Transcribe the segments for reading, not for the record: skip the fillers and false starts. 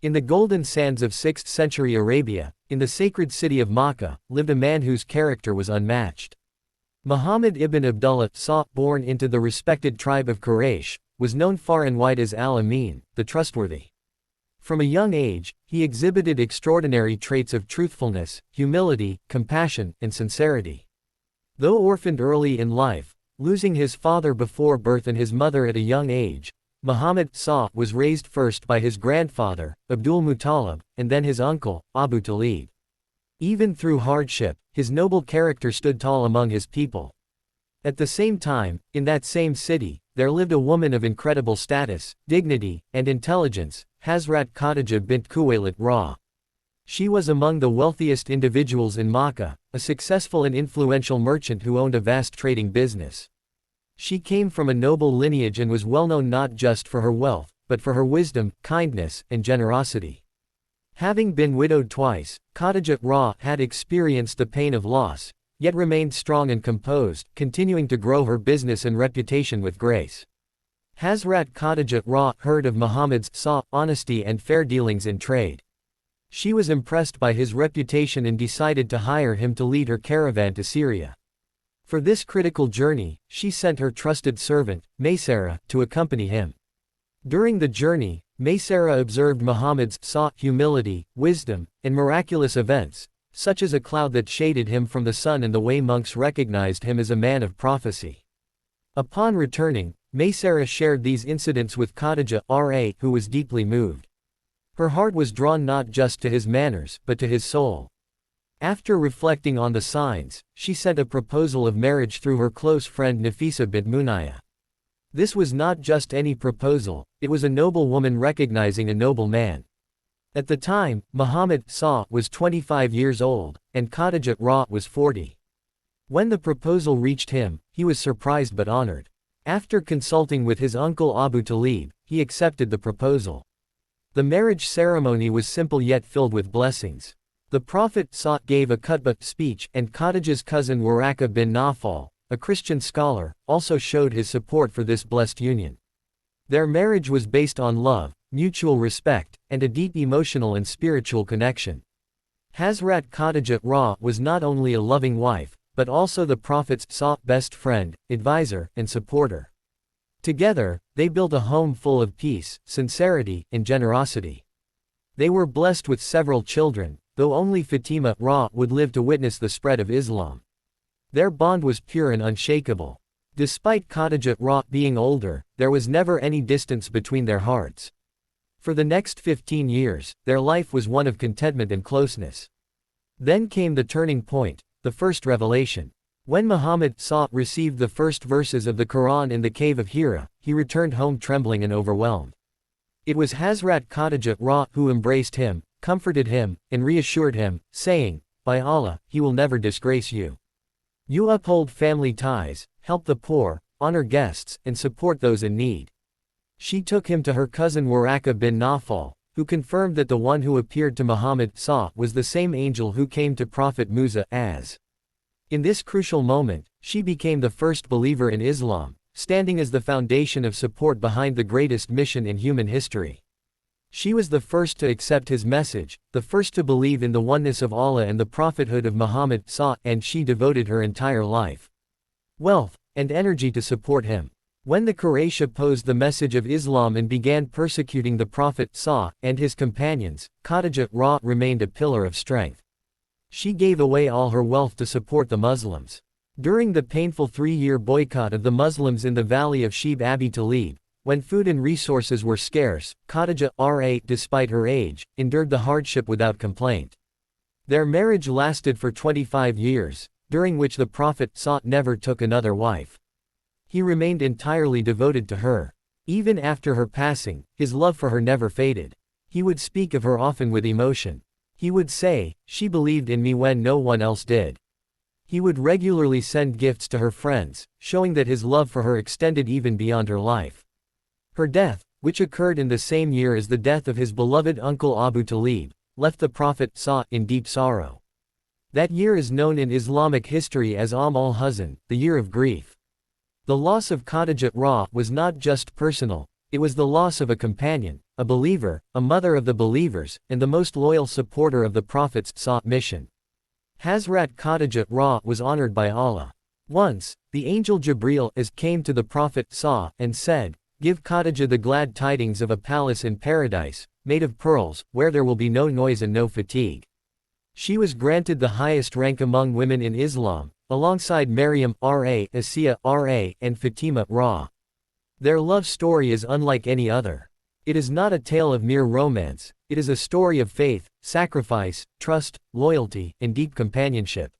In the golden sands of 6th century Arabia, in the sacred city of Makkah, lived a man whose character was unmatched. Muhammad ibn Abdullah, born into the respected tribe of Quraysh, was known far and wide as Al-Amin, the trustworthy. From a young age, he exhibited extraordinary traits of truthfulness, humility, compassion, and sincerity. Though orphaned early in life, losing his father before birth and his mother at a young age, Muhammad was raised first by his grandfather, Abdul Muttalib, and then his uncle, Abu Talib. Even through hardship, his noble character stood tall among his people. At the same time, in that same city, there lived a woman of incredible status, dignity, and intelligence, Hazrat Khadija bint Khuwaylid Ra. She was among the wealthiest individuals in Makkah, a successful and influential merchant who owned a vast trading business. She came from a noble lineage and was well known not just for her wealth, but for her wisdom, kindness, and generosity. Having been widowed twice, Khadija Ra had experienced the pain of loss, yet remained strong and composed, continuing to grow her business and reputation with grace. Hazrat Khadija Ra heard of Muhammad's honesty and fair dealings in trade. She was impressed by his reputation and decided to hire him to lead her caravan to Syria. For this critical journey, she sent her trusted servant, Maysara, to accompany him. During the journey, Maysara observed Muhammad's humility, wisdom, and miraculous events, such as a cloud that shaded him from the sun and the way monks recognized him as a man of prophecy. Upon returning, Maysara shared these incidents with Khadija Ra, who was deeply moved. Her heart was drawn not just to his manners, but to his soul. After reflecting on the signs, she sent a proposal of marriage through her close friend Nafisa bint Munaya. This was not just any proposal, it was a noble woman recognizing a noble man. At the time, Muhammad was 25 years old, and Khadija Ra was 40. When the proposal reached him, he was surprised but honored. After consulting with his uncle Abu Talib, he accepted the proposal. The marriage ceremony was simple yet filled with blessings. The Prophet gave a khutbah speech, and Khadija's cousin Waraka bin Nawfal, a Christian scholar, also showed his support for this blessed union. Their marriage was based on love, mutual respect, and a deep emotional and spiritual connection. Hazrat Khadija Ra was not only a loving wife, but also the Prophet's best friend, advisor, and supporter. Together, they built a home full of peace, sincerity, and generosity. They were blessed with several children, though only Fatima Ra would live to witness the spread of Islam. Their bond was pure and unshakable. Despite Khadija Ra being older, there was never any distance between their hearts. For the next 15 years, their life was one of contentment and closeness. Then came the turning point, the first revelation. When Muhammad received the first verses of the Quran in the cave of Hira, he returned home trembling and overwhelmed. It was Hazrat Khadija Ra who embraced him, comforted him, and reassured him, saying, "By Allah, he will never disgrace you. You uphold family ties, help the poor, honor guests, and support those in need." She took him to her cousin Waraka bin Nawfal, who confirmed that the one who appeared to Muhammad was the same angel who came to Prophet Musa as. In this crucial moment, she became the first believer in Islam, standing as the foundation of support behind the greatest mission in human history. She was the first to accept his message, the first to believe in the oneness of Allah and the prophethood of Muhammad and she devoted her entire life, wealth, and energy to support him. When the Quraysh opposed the message of Islam and began persecuting the Prophet and his companions, Khadija Ra remained a pillar of strength. She gave away all her wealth to support the Muslims. During the painful 3-year boycott of the Muslims in the valley of Shib Abi Talib, when food and resources were scarce, Khadija Ra, despite her age, endured the hardship without complaint. Their marriage lasted for 25 years, during which the Prophet never took another wife. He remained entirely devoted to her. Even after her passing, his love for her never faded. He would speak of her often with emotion. He would say, "She believed in me when no one else did." He would regularly send gifts to her friends, showing that his love for her extended even beyond her life. Her death, which occurred in the same year as the death of his beloved uncle Abu Talib, left the Prophet in deep sorrow. That year is known in Islamic history as al-Huzn, the year of grief. The loss of Khadija Ra was not just personal, it was the loss of a companion, a believer, a mother of the believers, and the most loyal supporter of the Prophet's mission. Hazrat Khadija was honored by Allah. Once, the angel Jibreel came to the Prophet and said, "Give Khadija the glad tidings of a palace in paradise, made of pearls, where there will be no noise and no fatigue." She was granted the highest rank among women in Islam, alongside Maryam Asiya and Fatima Their love story is unlike any other. It is not a tale of mere romance, it is a story of faith, sacrifice, trust, loyalty, and deep companionship.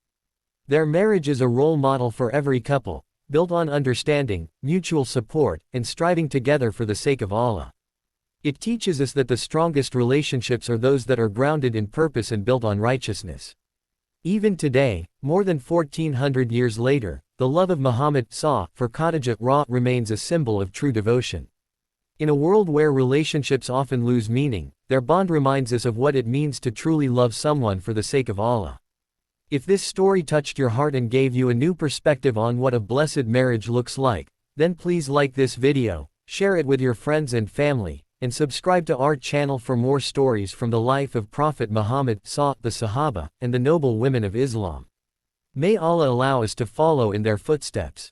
Their marriage is a role model for every couple, built on understanding, mutual support, and striving together for the sake of Allah. It teaches us that the strongest relationships are those that are grounded in purpose and built on righteousness. Even today, more than 1400 years later, the love of Muhammad for Khadija remains a symbol of true devotion. In a world where relationships often lose meaning, their bond reminds us of what it means to truly love someone for the sake of Allah. If this story touched your heart and gave you a new perspective on what a blessed marriage looks like, then please like this video, share it with your friends and family, and subscribe to our channel for more stories from the life of Prophet Muhammad the Sahaba, and the noble women of Islam. May Allah allow us to follow in their footsteps.